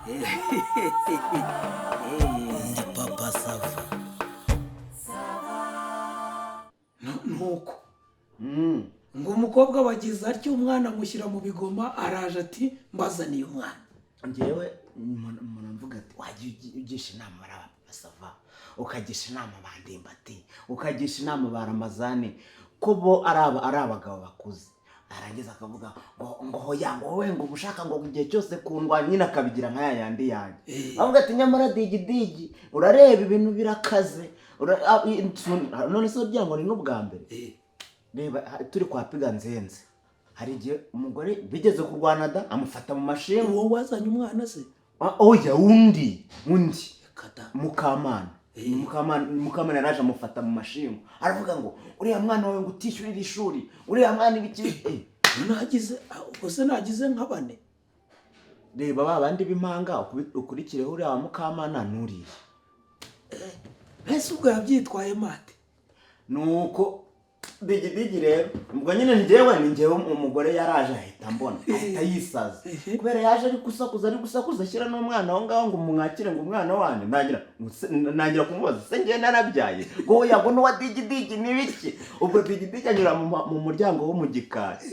Ndi papa Sava. Nuko ngo umukobwa wagize atyo umwana amushyira mu bigoma araje ati mbazaniye umwana. Ngewe mvuga ati wajya ugisha inama baraba Sava, ukagisha inama bandimbati, ukagisha inama baramazane ko bo ari abagabo bakuze. Arangiza akavuga ngo hoya ngo wowe ngo ubushaka ngo igihe cyose kundwa nyina akabigira nka yandi yanjye. Avuga ati nyamara digi urareba ibintu birakaze. None se ugira ngo ni n'ubwa mbere. Reba turi kwa piga nzenze. Hari igihe umugore bigeze kurwana da amufata mu mashinga. Wowe wazanye umwana se? Oya undi Mukamana yaraje amufata mu mashinga. Aravuga ngo uriya mwana wawe ngo utishyurira ishuri. Uriya mwana ibiki nagize nka bane. Reba babandi b'impanga ukurikireho uriya Mukamana nuriye. Ese ubwo yabyitwaye mate? Nuko digi rero ubwo nyine njyewe umugore yaraje ahita mbona ahita yisaza kubera yaje ari gusakuza ashyira n'umwana aho ngaho ngo mwakire ngo umwana wanyu nangira kumubaza se ngiye narabyaye ngo yago no wa digi nibiki. Ubwo digi anyura mu muryango wo mu gikari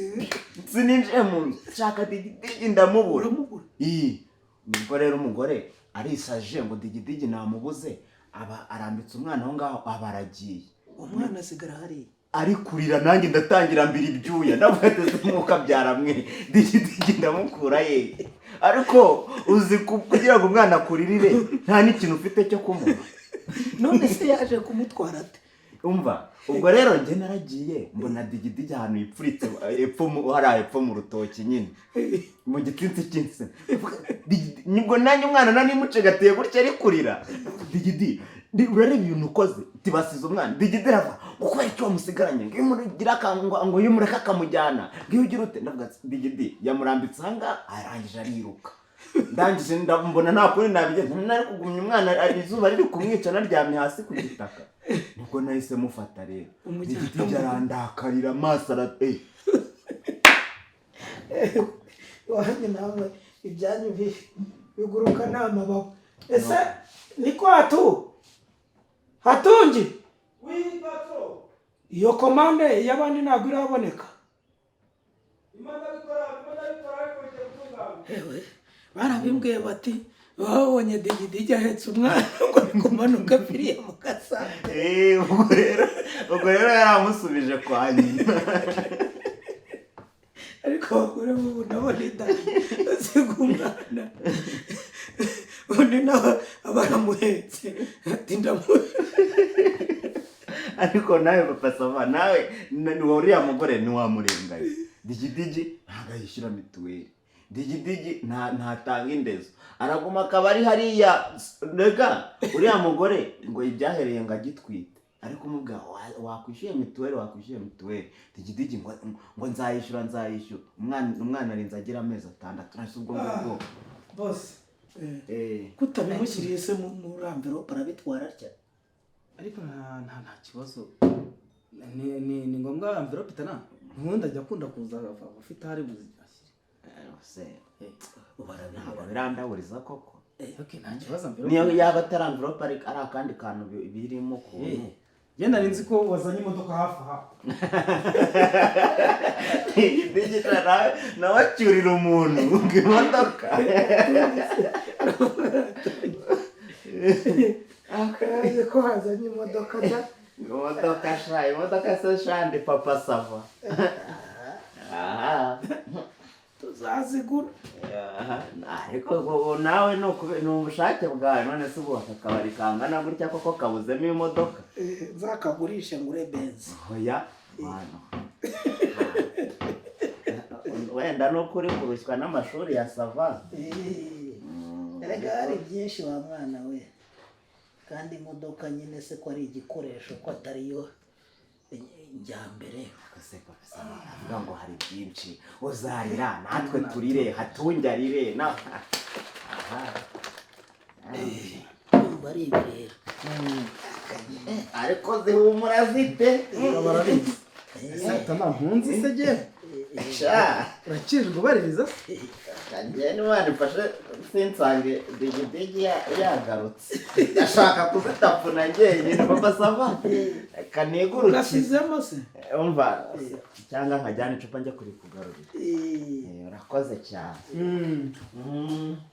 sininjiye mu nshaka digi ndamubura. Ubwo rero umugore arisaje ngo digi namubuze aba arambitse umwana aho ngaho abaragiye. Umwana asigara hari ari kurira nanjye ndatangira mbiri ibyuya ndavugateze mwuka byaramwe digi ndamukura ye. Ariko uzi kugira ngo umwana akuririre nta n'ikintu ufite cyo kumuha. None se yaje kumutwara ate? Umva ubwo rero njye naragiye mbona digi ahantu yipfuritse epfo mu rutoki nyine mu gitsinsi cy'inse. Nibwo nanjye umwana nanimuce gateye gutya ari kurira. Digi urareba ibintu ukoze tibasize umwana. Digi rava ukora icyo musigaranye ngo umugira akangwa ngo yumureka akamujyana ngo ugira ute. Ndavuga digi yamurambitse hanga arangije ariruka. Ndangije ndambona nta kuri nabigenze nari kugumya umwana izuba riri kumwica naryamye hasi ku gitaka. Nubwo nahise mufata rero digi arandakarira amaso wanjye nawe ibyanyu biguruka n'amababa. Ese niko hatungi iyo komande y'abandi ntabwo iraboneka. Barabimbwiye bati babonye digi ahetse umwana ngo ari kumanuka apfiriye mu gasa. Ubwo rero yaramusubije kwa nyina. Ariko abagore bubu nabona asiga umwana undi nawe baramuhetse ati ariko nawe papa Sava nawe uriya mugore ntiwamurenganya. Digi ntabwo yishyura mituweli. Digi ntatanga indezo araguma akaba ari hariya. Rega uriya mugore ngo ibyahereye ngo agitwite ariko umubwira wakwishyuye mituweli. Digi ngo nzayishyura umwana arinze agira amezi 6. Nase ubwo ngubwo bose kutabimushyiriye se muri amverope arabitwara atya. Ariko nta kibazo ni ngombwa amverope itana nkundi ajya akunda kuza afite hari buzashyire ntabwo birandaburiza koko. Okay, nta kibazo amverope niyo yaba atari amverope ari akandi kantu birimo kuntu. Yenda nzi ko wazanye imodoka hafi aha. Digi nawe acyurira umuntu ngo imodoka. Akaje ko hazanye imodoka da. Imodoka se shandi papa Sava. Tuzazigura. Ariko nawe ni ubushake bwawe. None se ubu akabari kangana gutya koko kabuzemo imodoka. Nzakagurisha ngure benzi. Oya mwana. Wenda n'ukuri kurushywa n'amashuri ya Sava. Erega hari byinshi wa mwana we. Kandi imodoka nyine se ko ari igikoresho ko atariyo njyambere. Akase papa Sava avuga ngo hari byinshi uzarira natwe turire hatunjarire na. Bari ibirera. Ariko zihumura zite. Barabizi. Ese tama mpunzi se je. Urakirwa baririza. kanjye n'umwana mfashe sinsange digidigi yagarutse ndashaka kuzitapfuna njyenyine papa sava kanigurukiye ugasizemo se umva cyangwa nkajyana icupa njya kuri kugarurira urakoze cyane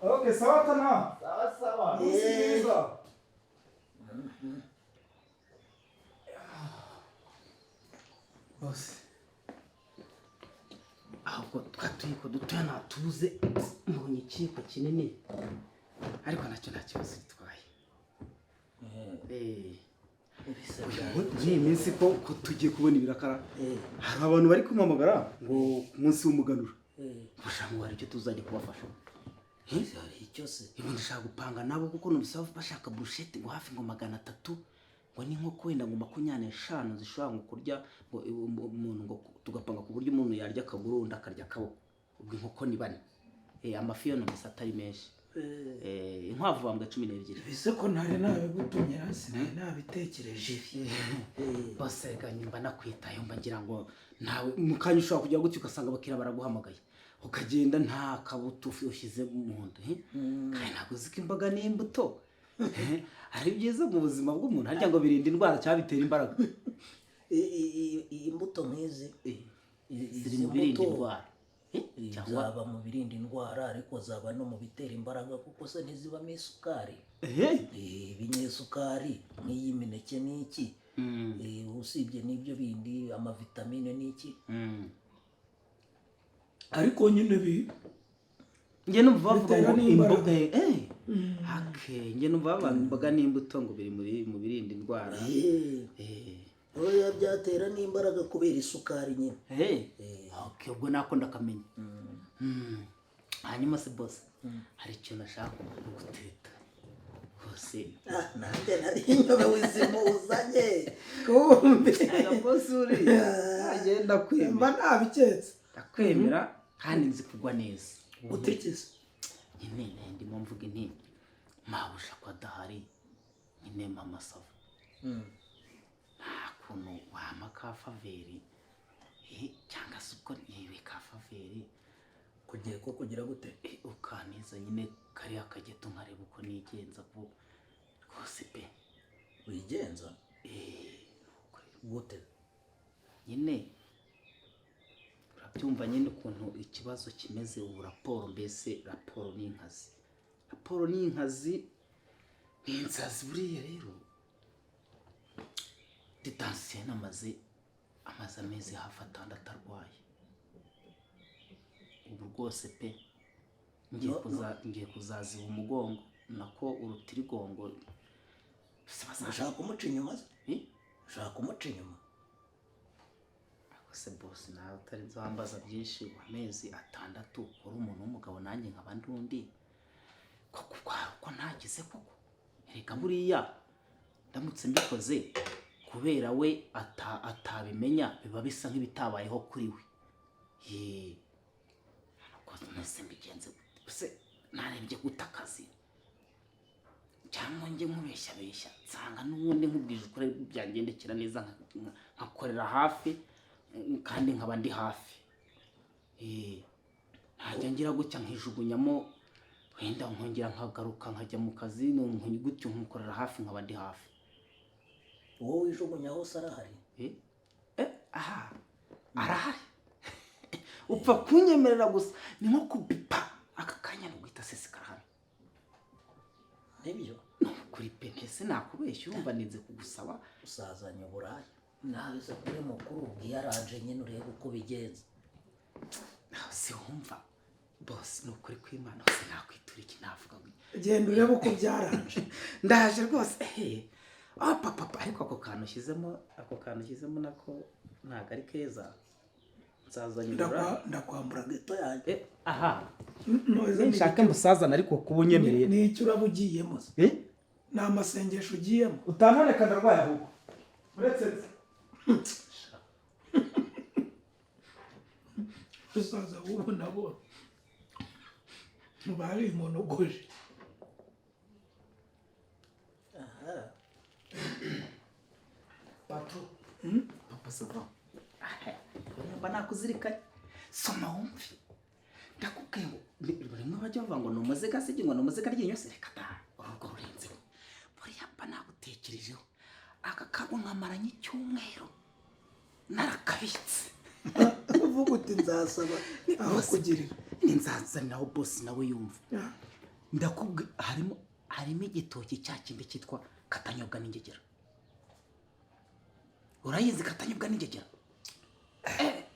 okay sawa tana sawa bose ahubwo twatuyiko dutoya natuze mbonye ikiko kinini ariko nacyo nta kibazo gitwaye ni iminsi ko tugiye kubona ibirakara hari abantu bari kumamagara ngo ku munsi w'umuganura bashaka ngo hari icyo tuzajya kubafasha hari icyo se ibi ndashaka gupanga nabo kuko nubisaba bashaka brushette ngo hafi ngo 300 ngo ni nkoko wenda ngo 25 zishobora ngo kurya ngo umuntu ngo tugapanga ku buryo umuntu yarya akaguru undi akarya akaboko ubwo inkoko ni 4 amafi yo numvise atari menshi inkwavu bambwe 12 bise ko ntari nabigutumye hasi nabitekereje bose ganyimba nakwitaye mba ngira ngo nawe mukanya ushobora kujya gutyo ugasanga bakira baraguhamagaye ukagenda nta kabuto ushyize mu nda kandi ntabwo uziko imboga n'imbuto ari byiza mu buzima bw'umuntu harya ngo birinda indwara cyangwa bitera imbaraga imbuto nk'izi ziri mu birinda indwara zaba mu birinda indwara ariko zaba no mu bitera imbaraga kuko se ntizibamo isukari ibinyesukari nk'iyi mineke n'iki usibye n'ibyo bindi amavitamine n'iki ariko nyine nge numva bavuga ngo imboga nge numva bavuga imboga n'imbuto ngo biri mu birinda indwara oya byatera n'imbaraga kubera isukari nyine ubwo nako ndakamenya hanyuma se boss hari ikintu nashaka kuguteta bose nanjye nari inyobe wizimuzanye kumbe boss uri agenda kwemera mba nabiketse ndakwemera kandi nzi kugwa neza utekeze nyine ndimo mvuga inti mabusha kwa dahari nyine mama sava kuntu wama ka faveri cyangwa se uko nibe ka faveri kugiye ko kugira gute ukaniza nyine kari akageto nkareba uko nigenza vuba rwose pe wigenza gute nyine urabyumva nyine ukuntu ikibazo kimeze ubu raporo mbese raporo n'inkazi n'insazi buriya rero ditansiye amaze amezi hafi 6 arwaye ubu rwose pe ngiye kuzaziba umugongo nako urutirigongo ushaka kumuca inyuma ushaka kumuca inyuma se boss nawe utari nzambaza byinshi amezi 6 uri umuntu w'umugabo nanjye nkaba ndundi ko ntagize koko reka buriya ndamutse mbikoze kubera we atabimenya biba bisa nk'ibitabayeho kuri we ko nese mbigenze se narebye gutakazi cyangwa nge nkubeshya nsanga n'ubundi nkubwije ukore byangendekera neza nkakorera hafi kandi nkaba ndi hafi ntajya ngira gutya nkijugunyamo wenda nkongera nkagaruka nkajya mu kazi gutyo nkukorera hafi nkaba ndi hafi wowe wijugunya hose arahari arahari upfa kunyemerera gusa ni nko kubipa aka kanya n'uguhita sesekara hano nibyo kuri penese nakubeshya urumva ninze kugusaba usazanye uburaya nawe se kuri mukuru ubwiyaranje nyine urebe uko bigenza si wumva boss nukuri kw'Imana hose nakwitura iki navuga ngo genda urebe uko byaranje ndaje rwose papa ariko ako kantu ushyizemo nako ntago ari keza nsazanye ndakwambura geto yanjye nshaka mbusazana ariko kubunyemereye ni icyo urabugiyemo ni amasengesho ugiyemo utantoneka ndarwaye ahubwo uretse usaza ubu nabo bari monogoje Pato papa sava mba nakuzirikanye soma wumve ndakubwiye ngo rimwe bajya bavuga ngo ni umuziga se ngo ni umuziga ryinyo se reka da urwo rurenze buriya mba nabutekerejeho aka kago nkamaranye icyumweru narakabitse uvuga uti nzasaba aho kugirira nzazaniraho boss nawe yumva ndakubwiye harimo igitoki cya kindi cyitwa katanyobwa n'ingegera urayizi katanyobwa n'ingegera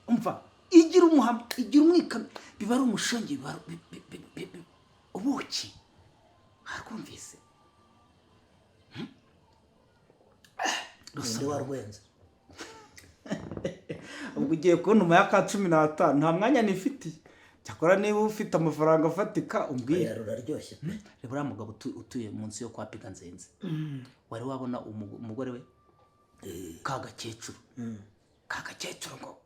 umva igira umuhama igira umwikame biba ari umushongi ubuki harumvise ninde warwenze ubwo ugiye kubona umaya ka 15 nta mwanya nifitiye cyakora niba ufite amafaranga afatika umbwira ruraryoshye reba uriya mugabo utuye munsi yo kwa Piga Nzenze wari wabona umugore we kagakecuru ngo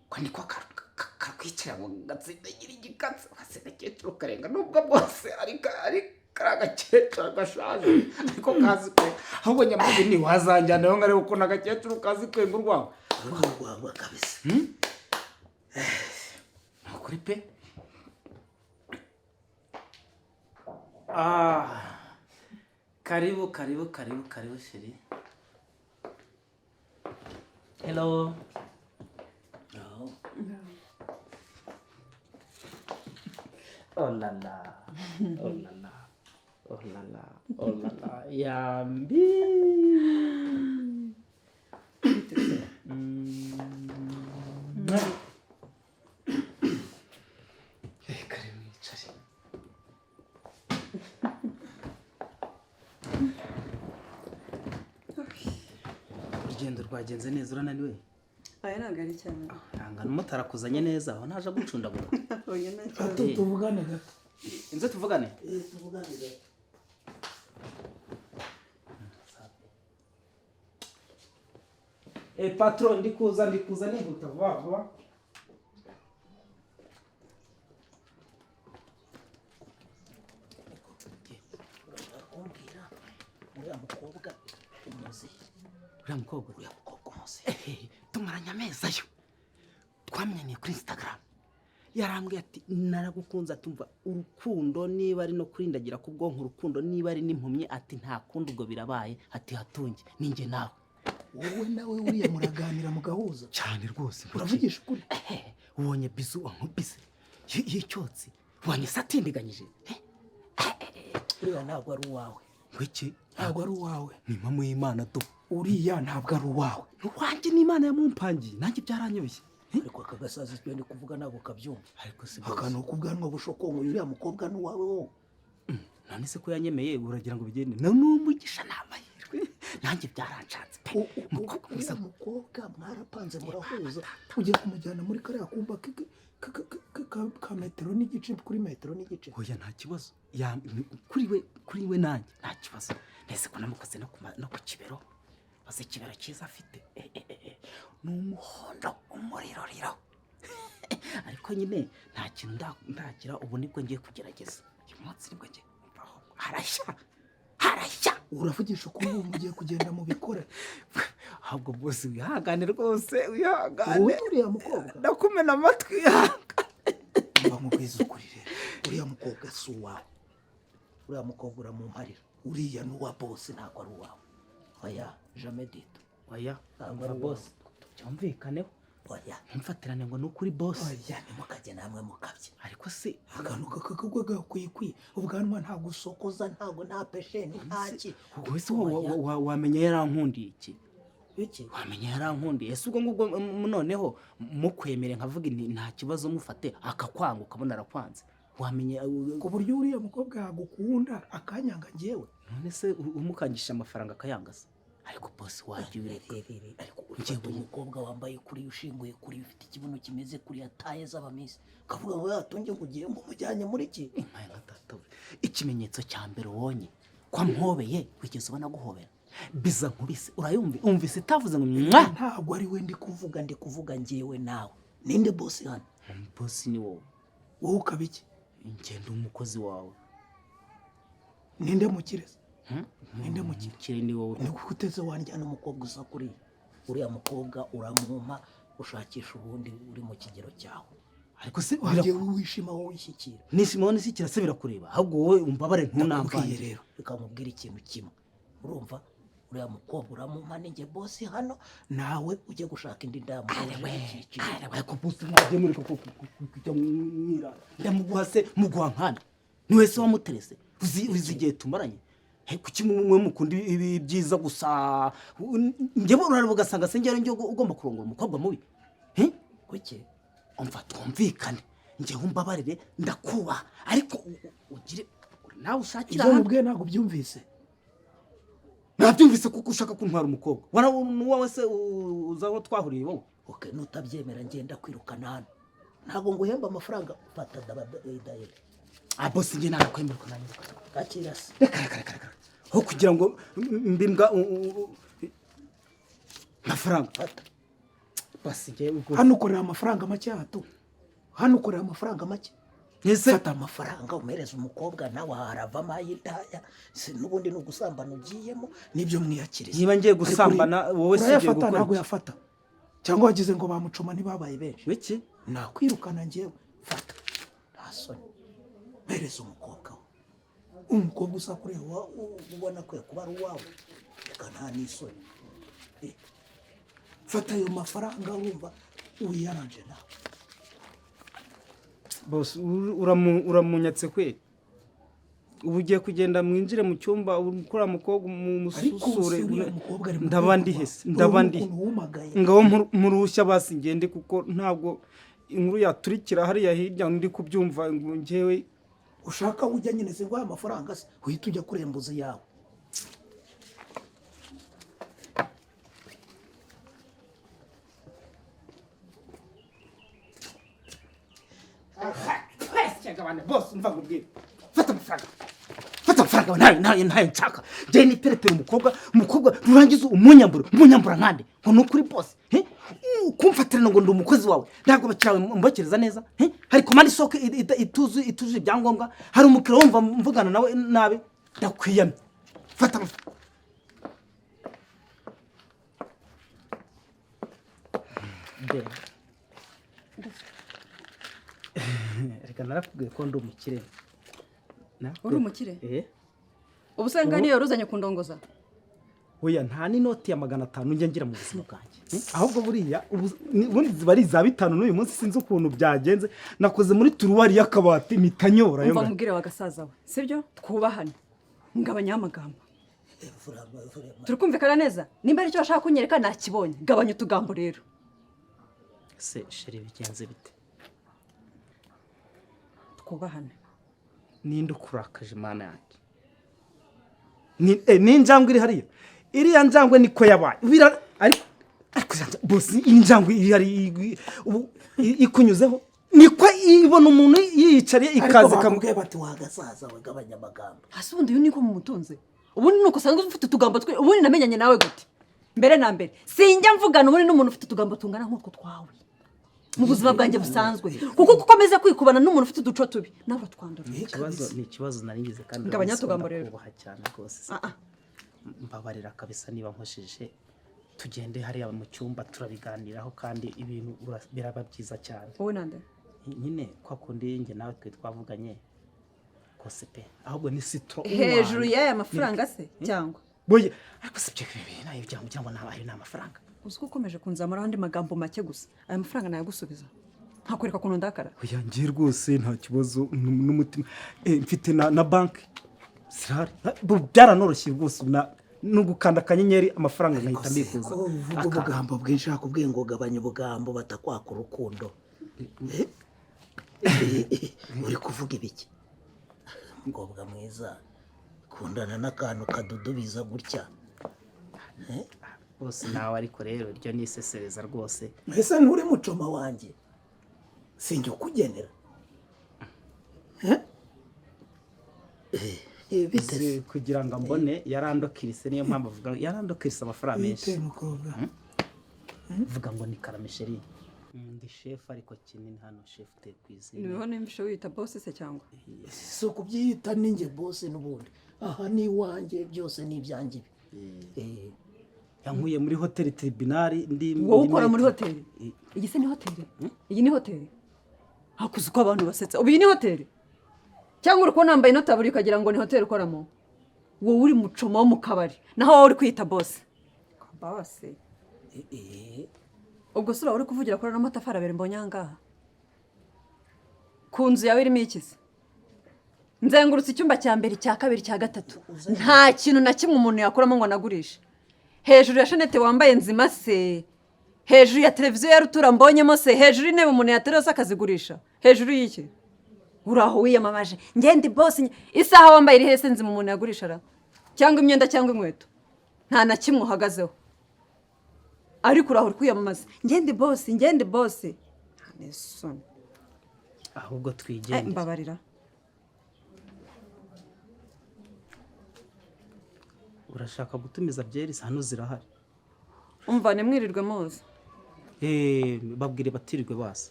kwandikwa kakwicara ngo gatsindagira igikatsi gakecuru karenga nubwo bwose ari karagakecuru gashaje ariko kazi kwe ahubwo nyamaze ni wazanjyana ngo arebe uko nagakecuru kazi kwe ngurwaho urwagwa kabisa kuri pe karibu sheri hello oh la la yambi urugendo rwagenze neza urananiwe aya ntabwo ari cyane hangana umutarakuzanye neza aho ntaje gucundagura tuvugane gato inze tuvugane tuvugane gato patron ndikuza nihuta vuba uriya mukobwa umuzi uriya mukobwa umuzi tumaranye amezi ayo twamenyaniye kuri Instagram yarambwiye ati naragukunze atumva urukundo niba ari no kurindagira ku bwonko urukundo niba ari n'impumyi ati nta kundi ubwo birabaye ati hatunge ninjye nawe wowe nawe uriya muraganira mugahuza cyane rwose uravugisha ukuri ubonye bizu wankubise yicyotsi ubonye satindiganyije uriya ntabwo ari uwawe wiki ntabwo ari uwawe ni mama y'Imana do uriya ntabwo ari uwawe wanjye n'Imana yamumpangiye nanjye byaranyoboye ariko aka gasazi twe ndi kuvuga ntabwo kabyumva ariko si akantu k'ubwanwa bushokongo uriya mukobwa n'uwawe wowe none se ko yanyemeye uragira ngo bigende n'umugisha n'amahirwe nanjye byaranshatse pe uriya mukobwa mwarapanze murahuza ugiye kumujyana muri kariya kumba ka metero n'igice kuri metero n'igice oya nta kibazo kuri we nanjye nta kibazo nese ko namukoze no ku kibero maze ikibero cyiza afite ni umuhondo umuriroriro ariko nyine nta kintu ndagira ubu nibwo ngiye kugerageza uyu munsi nibwo ngiye harashya uravugisha ukuri ubu mugiye kugenda mu bikore ahubwo bose wihangane rwose wihangane wowe uriya mukobwa ndakumena amatwi mba mubwiza ukuri rero uriya mukobwa si uwawe uriya mukobwa uramumparira uriya n'uwa bose ntabwo ari uwawe oya jamais dito oya ntabwo ari bose byumvikaneho oya ntumfatirane ngo ni ukuri bose oya nimukajya namwe mukabye ariko se akantu kakagwa gakwikwi ubwanwa nta gusokoza ntabwo nta pesheni ntaki wese wamenya yarankundiye iki iki wamenya yarankundiye ese ubwo ngubwo noneho mukwemere nkavuga nta kibazo mufate akakwanga ukabona arakwanze wamenya ku buryo uriya mukobwa yagukunda akanyanga ngewe none se umukangisha amafaranga akayangasa ariko boss wajye wireka ariko ufite umukobwa wambaye kuri ushinguye kuri ufite ikibuno kimeze kuri yataye z'abamisi kavuga ngo yatunge kugiye ngo mujyanye muri iki impaya gatatu ikimenyetso cya mbere wonye kwa mpobeye wigeze ubona guhobera biza nkubise urayumva umvise itavuze ngo ntabwo ari we ndi kuvuga ngewe nawe ninde boss hano boss ni wowe ukabiki ingendo umukozi wawe ninde mukireza ninde mukire ni wowe ni guteze wanjyana umukobwa usa kuri uriya mukobwa uramuma ushakisha ubundi uri mu kigero cyawe ariko se wagiye wishima wowe wishyikira nishima nishyikira se birakureba ahubwo wowe umbabare ntunambaye rero reka nkubwire ikintu kimwe urumva uriya mukobwa uramumane njye bosi hano nawe ujye gushaka indi ndamu ariko bosi mwagiye muri kujya mwira ndamuguha se muguha nkana ni wese wamuterese uzi igihe tumaranye kuki mwe mukunda ibi byiza gusa njye urareba ugasanga se njye ugomba kurongora umukobwa mubi kuki umva twumvikane njye wumbabarire ndakubaha ariko ugire nawe ushakira ibyo mubwiye ntabwo byumvise nabyumvise kuko ushaka kuntwara umukobwa wowe se uzaho twahuriye wowe okay nutabyemera ngenda kwirukana hano ntabwo nguhemba amafaranga fata dabadayire bosi njye nakwemerwa nanjye gakira se reka ho kugira ngo mbimbwa amafaranga fata basi njye ubwo hano ukorera amafaranga make hato hano ukorera amafaranga make ese fata amafaranga umereza umukobwa nawe haravamo ay'indaya n'ubundi n'ugusambana ugiyemo nibyo mwiyakiriza niba ngiye gusambana wowe sigiye gukora ntabwo yafata cyangwa wagize ngo bamucuma ntibabaye benshi iki nakwirukana njyewe fata nta soni mereza umukobwa we umukobwa usa kureba ubona ko kuba ari uwawe reka nta n'isoni fata ayo mafaranga wumva wiyaranje nawe bosi uramunyatse kwe ubu ugiye kugenda mwinjire mu cyumba ukora umukobwa mususure ndabandi ngaho murushya basi ngende kuko ntabwo inkuru yaturikira hariya hirya ndi kubyumva ngo njyewe ushaka ujya nyine se ngwa amafaranga se uhita ujya kurembuza yawe bosi mva ngubwire fata amafaranga ntayo nshaka njye niterepera umukobwa rurangiza umunyambura nkande ngo ni ukuri bosi kumfatirana ngo ndi umukozi wawe ntabwo bakirawe mbakereza neza hari komande isoko ituje ibyangombwa hari umukiriya wumva mvugana nawe nabi ndakwiyamye fata amafaranga reka narakubwiye ko ndi umukire uri umukire ubu se ngani yoruzanye kundongoza oya nta n'inoti ya 500 njye ngira mu buzima bwanjye ahubwo buriya ubundi ziba ari za 5 n'uyu munsi sinzi ukuntu byagenze nakoze muri turuwari y'akabati mitanyora yo mvamubwire wagasaza we sibyo twubahane ngabanya amagambo turikumvikana neza nimba ari cyo bashaka kunyereka nakibonye gabanya utugambo rero se sheri bigenze bite twubahane ninde ukurakaje mana yanjye ni njangwe iri hariya iriya njangwe niko yabaye ariko bosi injangwe iri ikunyuzeho niko ibona umuntu yiyicariye ikaze kamubwiye bati wagasaza bagabanya amagambo hasi ubundi uyu niko mumutunze ubundi nuko usanga ufite utugambo twe ubundi namenyanye nawe gute mbere na mbere sinjya mvugana ubundi n'umuntu ufite utugambo tungana nk'utwo twawe mu buzima bwanjye busanzwe kuko ukomeza kwikubana n'umuntu ufite uduco tubi nawe twandura ni ikibazo naringize kandi ngabanya tugambo rero kubaha cyane rwose mbabarira kabisa niba nkoshije tugende hariya mu cyumba turabiganiraho kandi ibintu biraba byiza cyane wowe nande nyine kwa kundi nge nawe twe twavuganye kose pe ahubwo ni sitro hejuru y'aya mafaranga se cyangwa boye ariko se byo nayo cyangwa nabaye n'amafaranga uzi ko ukomeje kunzamura andi magambo make gusa aya mafaranga nayagusubiza ntakwereka kuntu ndakara oya ngiye rwose nta kibazo n'umutima mfite na banki sirari byaranoroshye rwose no gukanda akanyenyeri amafaranga nkahita mbikuza uvuga ubugambo bwinshi hakubwiye ngo gabanya ubugambo batakwaka urukundo uri kuvuga ibiki umukobwa mwiza kundana n'akantu kadudubiza gutya bose nawe ariko rero iryo ni isesereza rwose mbese nturi mucoma wanjye sinjye ukugenera kugira ngo mbone yarandokirise niyo mpamvu avuga yarandokirise amafaranga menshi vuga ngo ni karamesheri ndi chef ariko kinini hano chef te cuisine niho nimbisho wita boss se cyangwa so kubyita ninjye boss n'ubundi aha ni wanjye byose ni ibyanjye yankuye muri hotel tribunal ndi wowe ukora muri hotel iyi se ni hotel iyi ni hotel hakuze uko abantu basetsa ubu iyi ni hoteli cyangwa uri kubona wambaye inotaburi ukagira ngo ni hoteli ukoramo wowe uri mucoma wo mu kabari naho wowe uri kwita bose bose ubwo sura uri kuvugira kuri n'amatafari abiri mbonye ahangaha ku nzu yawe irimo ikizi nzengurutse icyumba cya mbere cya kabiri cya gatatu nta kintu na kimwe umuntu yakuramo ngo anagurishe hejuru ya shanete wambaye nzima se hejuru ya televiziyo ya rutura mbonyemo se hejuru y'intebe umuntu yaterose akazigurisha hejuru y'iki uri aho wiyamamaje ngende bose isaha wambaye iri hese nzima umuntu yagurisha ra cyangwa imyenda cyangwa inkweto nta na kimwe uhagazeho ariko uri aho uri kwiyamamaza ngende bose nesoni ahubwo twigendere mbabarira urashaka gutumiza byeri hano zirahari umva nimwirirwe muzi babwire batirirwe basa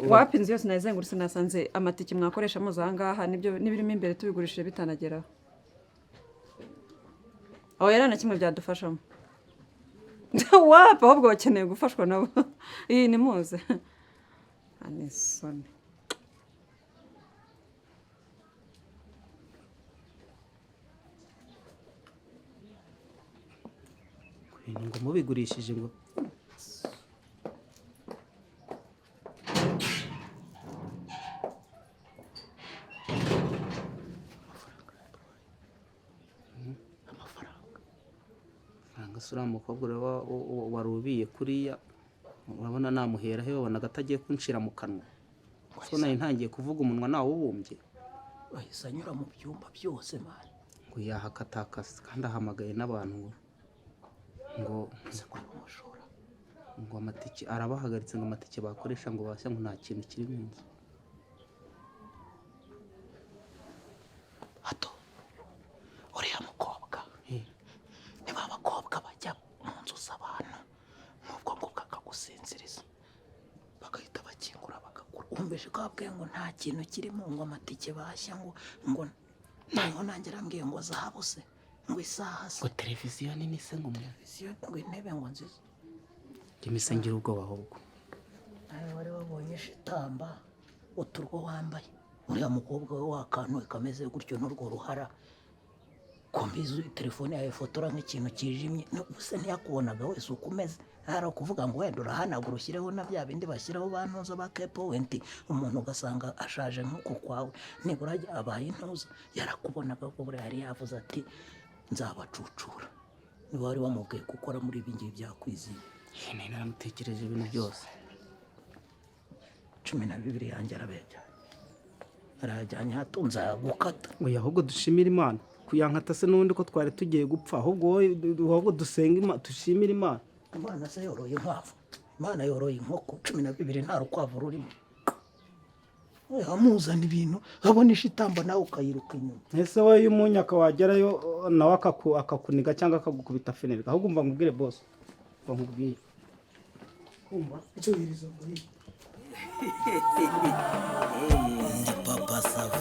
wapi inzu yose nayizengurutse nasanze amatike mwakoresha muzi ahangaha n'ibirimo imbere tubigurishije bitanageraho aho yari na kimwe byadufashamo wapi ahubwo bakeneye gufashwa nabo iyi ni muze anesoni ngo mubigurishije ngo amafaranga sura mukobwa warubiye kuriya urabona namuhera he babona gatagiye kunshira mu kanwa so nayo ntangiye kuvuga umunwa nawo ubumbye bahise anyura mu byumba byose mari ngo yahakatakase kandi ahamagaye n'abantu ngo ngo amatike arabahagaritse ngo amatike bakoresha ngo bashya ngo nta kintu kiri mu nzu hato uriya mukobwa niba abakobwa bajya mu nzu z'abantu n'ubwo ngubwo akagusinziriza bagahita bakingura bagakura wumvise ko babwiye ngo nta kintu kirimo ngo amatike bashya ngo noneho nanjye arambwiye ngo zahabu se ngo isaha se ngo televiziyo nini se ngo televiziyo ngo intebe ngo nziza imise ngira ubwoba ahubwo nawe wari wabonye shitamba uturwo wambaye uriya mukobwa we wakanuwe kameze gutyo n'urwo ruhara kombizi telefone yawe fotora nk'ikintu kijimye gusa ntiyakubonaga wese uko umeze hari ukuvuga ngo wenda urahanagura ushyireho na bya bindi bashyiraho bantuza ba kepowenti umuntu ugasanga ashaje nk'uko kwawe nibura abaye intuza yarakubonaga ko buriya yari yavuze ati nzabacucura niba wari wamubwiye gukora muri ibi ngibi byakwiziye naramutekereje ibintu byose 12 yanjye arajyanye hatunze gukata oya ahubwo dushimira Imana kuyankata se n'undi ko twari tugiye gupfa ahubwo dusenga dushimira Imana Imana se yoroye inkwavu Imana yoroye inkoko 12 nta rukwavu rurimo amuzana ibintu abona ishitamba nawe ukayiruka inyuma ese wowe y'umunyaka wagerayo nawe akakuniga cyangwa akagukubita fenerika ahubwo umva nkubwire boss nkubwiye kumva icyo yiriza muri Papa Sava